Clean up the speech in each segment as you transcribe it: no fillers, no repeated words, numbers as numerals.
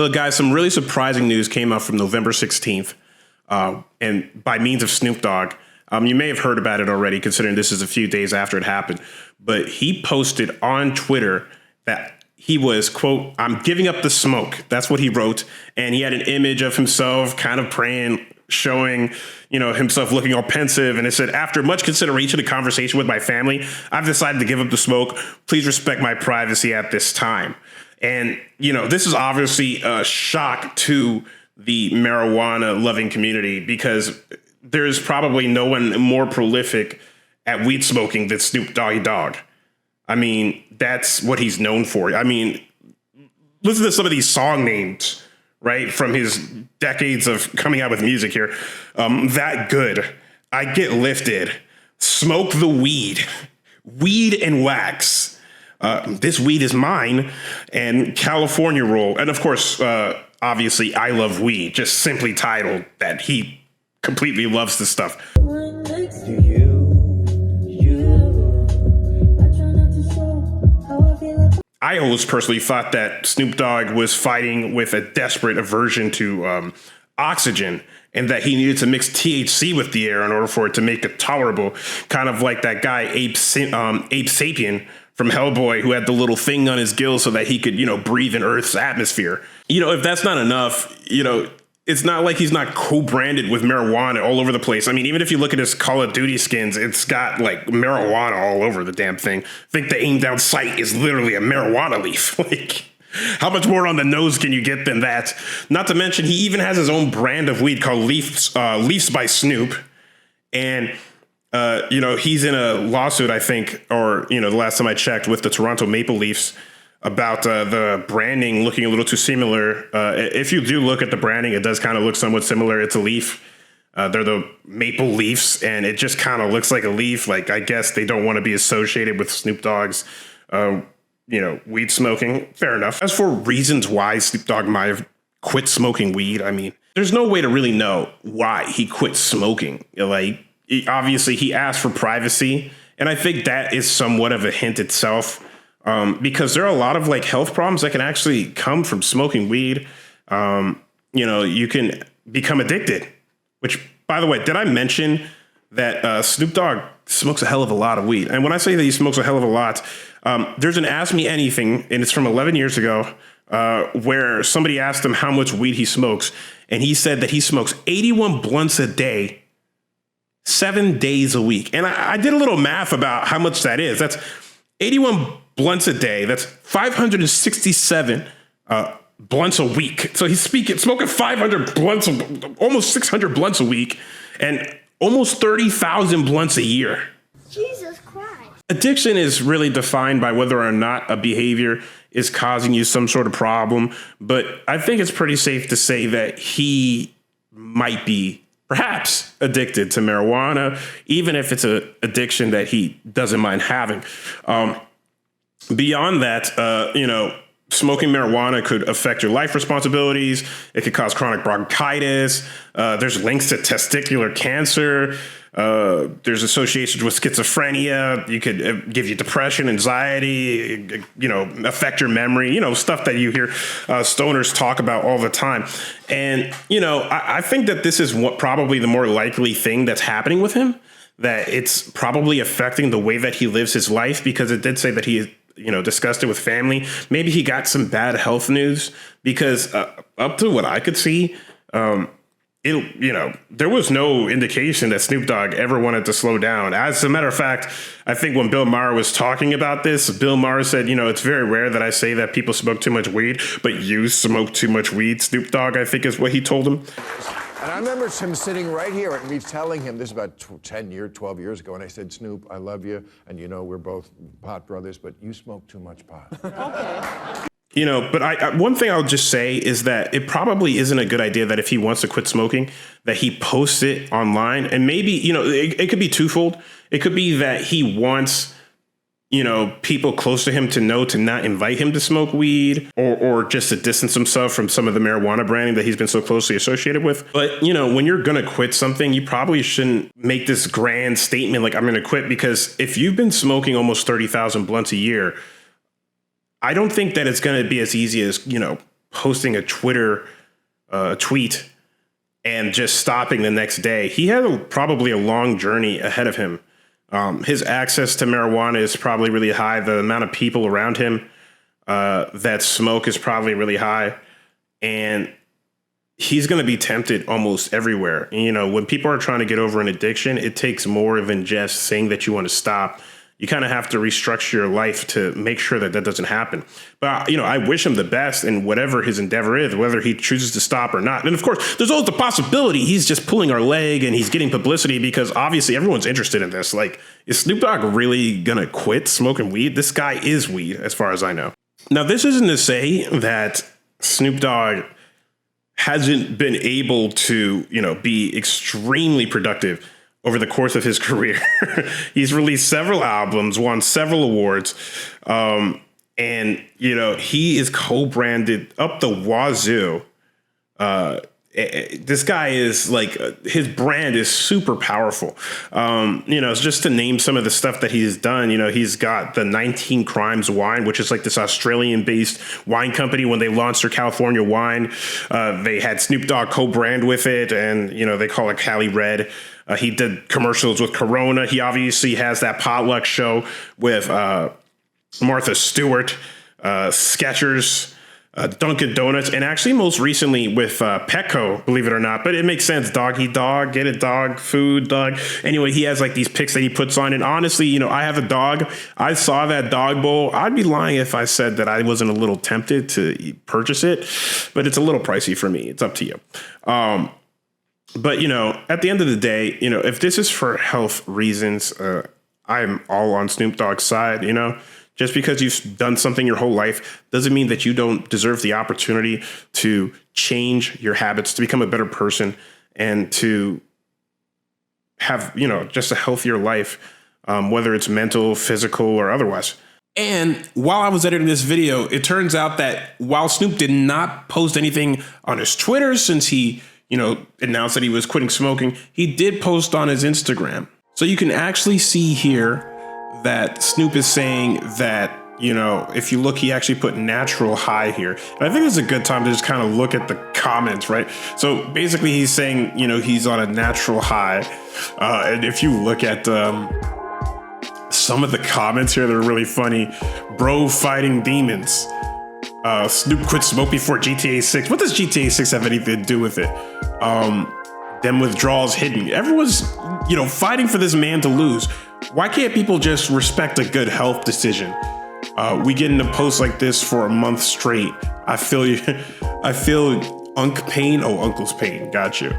So, guys, some really surprising news came out from November 16th, and by means of Snoop Dogg. You may have heard about it already, considering this is a few days after it happened. But he posted on Twitter that he was, quote, "I'm giving up the smoke." That's what he wrote. And he had an image of himself kind of praying, showing, himself looking all pensive. And it said, "After much consideration and conversation with my family, I've decided to give up the smoke. Please respect my privacy at this time." And, this is obviously a shock to the marijuana loving community because there's probably no one more prolific at weed smoking than Snoop Doggy Dogg. I mean, that's what he's known for. I mean, listen to some of these song names, right, from his decades of coming out with music here. That Good, I Get Lifted, Smoke the Weed, Weed and Wax, This Weed Is Mine, and California Roll. And of course, obviously, I Love Weed, just simply titled that he completely loves this stuff. I always personally thought that Snoop Dogg was fighting with a desperate aversion to oxygen and that he needed to mix THC with the air in order for it to make it tolerable, kind of like that guy Ape Sapien from Hellboy who had the little thing on his gill so that he could, breathe in Earth's atmosphere. If that's not enough, it's not like he's not co-branded with marijuana all over the place. I mean, even if you look at his Call of Duty skins, it's got like marijuana all over the damn thing. I think the aim down sight is literally a marijuana leaf. Like, how much more on the nose can you get than that? Not to mention, he even has his own brand of weed called Leafs by Snoop. And, he's in a lawsuit, I think, or, the last time I checked, with the Toronto Maple Leafs about the branding looking a little too similar. If you do look at the branding, it does kind of look somewhat similar. It's a leaf. They're the Maple Leafs, and it just kind of looks like a leaf. Like, I guess they don't want to be associated with Snoop Dogg's, weed smoking. Fair enough. As for reasons why Snoop Dogg might have quit smoking weed, I mean, there's no way to really know why he quit smoking. Obviously, he asked for privacy, and I think that is somewhat of a hint itself. Because there are a lot of health problems that can actually come from smoking weed. You can become addicted, which, by the way, did I mention that Snoop Dogg smokes a hell of a lot of weed? And when I say that he smokes a hell of a lot, there's an Ask Me Anything, and it's from 11 years ago, where somebody asked him how much weed he smokes. And he said that he smokes 81 blunts a day, 7 days a week. And I did a little math about how much that is. That's 81 blunts a day. That's 567 blunts a week. So he's smoking 500 blunts, almost 600 blunts a week, and almost 30,000 blunts a year. Jesus Christ. Addiction is really defined by whether or not a behavior is causing you some sort of problem. But I think it's pretty safe to say that he might be perhaps addicted to marijuana, even if it's an addiction that he doesn't mind having. Beyond that, smoking marijuana could affect your life responsibilities. It could cause chronic bronchitis. There's links to testicular cancer. There's associations with schizophrenia. You could give you depression, anxiety, affect your memory, stuff that you hear stoners talk about all the time. And, I think that this is probably the more likely thing that's happening with him, that it's probably affecting the way that he lives his life, because it did say that he discussed it with family. Maybe he got some bad health news, because up to what I could see, there was no indication that Snoop Dogg ever wanted to slow down. As a matter of fact, I think when Bill Maher was talking about this, Bill Maher said, it's very rare that I say that people smoke too much weed, but you smoke too much weed, Snoop Dogg, I think is what he told him. And I remember him sitting right here and me telling him, this is about 12 years ago, and I said, "Snoop, I love you, and we're both pot brothers, but you smoke too much pot." Okay. But one thing I'll just say is that it probably isn't a good idea that if he wants to quit smoking, that he posts it online. And maybe, it could be twofold. It could be that he wants, people close to him to know to not invite him to smoke weed, or just to distance himself from some of the marijuana branding that he's been so closely associated with. But, when you're going to quit something, you probably shouldn't make this grand statement like, I'm going to quit, because if you've been smoking almost 30,000 blunts a year, I don't think that it's going to be as easy as, posting a Twitter tweet and just stopping the next day. He had probably a long journey ahead of him. His access to marijuana is probably really high. The amount of people around him that smoke is probably really high. And he's going to be tempted almost everywhere. And, you know, when people are trying to get over an addiction, it takes more than just saying that you want to stop. You kind of have to restructure your life to make sure that that doesn't happen. But, you know, I wish him the best in whatever his endeavor is, whether he chooses to stop or not. And of course, there's always the possibility he's just pulling our leg and he's getting publicity because obviously everyone's interested in this. Like, is Snoop Dogg really going to quit smoking weed? This guy is weed, as far as I know. Now, this isn't to say that Snoop Dogg hasn't been able to, you know, be extremely productive over the course of his career. He's released several albums, won several awards. And, you know, he is co-branded up the wazoo. This guy is like, his brand is super powerful. You know, just to name some of the stuff that he's done, you know, he's got the 19 Crimes wine, which is like this Australian based wine company. When they launched their California wine, they had Snoop Dogg co-brand with it. And, you know, they call it Cali Red. He did commercials with Corona. He obviously has that potluck show with Martha Stewart, Skechers, Dunkin' Donuts, and actually most recently with Petco, believe it or not. But it makes sense. Dog eat dog, get it, dog, food, dog. Anyway, he has like these pics that he puts on. And honestly, you know, I have a dog. I saw that dog bowl. I'd be lying if I said that I wasn't a little tempted to purchase it. But it's a little pricey for me. It's up to you. But, you know, at the end of the day, you know, if this is for health reasons, I'm all on Snoop Dogg's side. You know, just because you've done something your whole life doesn't mean that you don't deserve the opportunity to change your habits, to become a better person, and to have, you know, just a healthier life, whether it's mental, physical, or otherwise. And while I was editing this video, it turns out that while Snoop did not post anything on his Twitter since he, you know, announced that he was quitting smoking, he did post on his Instagram. So you can actually see here that Snoop is saying that, you know, if you look, he actually put natural high here. And I think it's a good time to just kind of look at the comments, right? So basically he's saying, you know, he's on a natural high. And if you look at some of the comments here, they're really funny. Bro fighting demons. Snoop quit smoke before GTA 6. What does GTA 6 have anything to do with it? Them withdrawals hidden. Everyone's, you know, fighting for this man to lose. Why can't people just respect a good health decision? We get into posts like this for a month straight. I feel you. I feel Unc Pain. Oh, Uncle's Pain. Got you.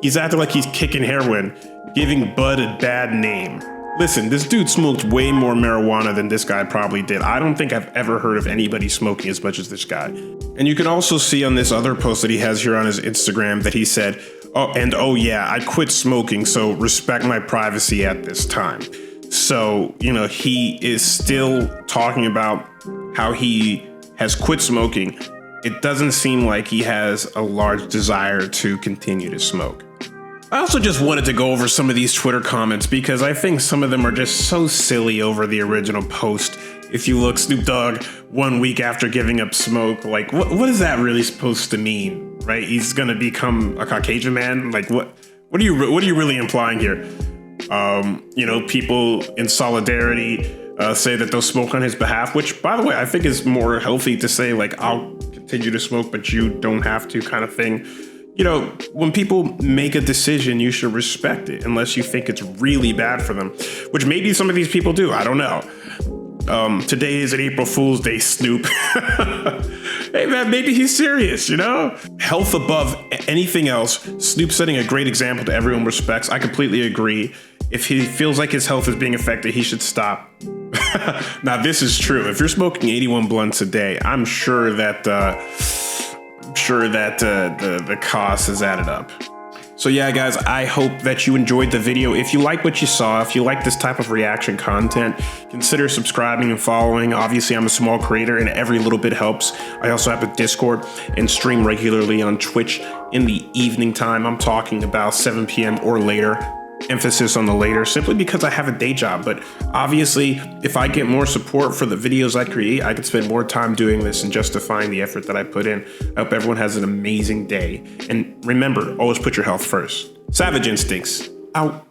He's acting like he's kicking heroin, giving Bud a bad name. Listen, this dude smoked way more marijuana than this guy probably did. I don't think I've ever heard of anybody smoking as much as this guy. And you can also see on this other post that he has here on his Instagram that he said, oh yeah, I quit smoking, so respect my privacy at this time. So, you know, he is still talking about how he has quit smoking. It doesn't seem like he has a large desire to continue to smoke. I also just wanted to go over some of these Twitter comments because I think some of them are just so silly over the original post. If you look, Snoop Dogg 1 week after giving up smoke, like what is that really supposed to mean, right? He's gonna become a Caucasian man? Like what are you really implying here? You know, people in solidarity say that they'll smoke on his behalf, which, by the way, I think is more healthy to say, like, I'll continue to smoke, but you don't have to, kind of thing. You know, when people make a decision, you should respect it unless you think it's really bad for them, which maybe some of these people do. I don't know. Today is an April Fool's Day, Snoop. Hey, man, maybe he's serious, you know? Health above anything else. Snoop's setting a great example to everyone respects. I completely agree. If he feels like his health is being affected, he should stop. Now, this is true. If you're smoking 81 blunts a day, I'm sure that the cost has added up. So yeah, guys, I hope that you enjoyed the video. If you like what you saw, if you like this type of reaction content, consider subscribing and following. Obviously, I'm a small creator and every little bit helps. I also have a Discord and stream regularly on Twitch in the evening time. I'm talking about 7 p.m. or later. emphasis on the later simply because I have a day job. But obviously, if I get more support for the videos I create, I can spend more time doing this and justifying the effort that I put in. I hope everyone has an amazing day. And remember, always put your health first. Savage Instincts, out.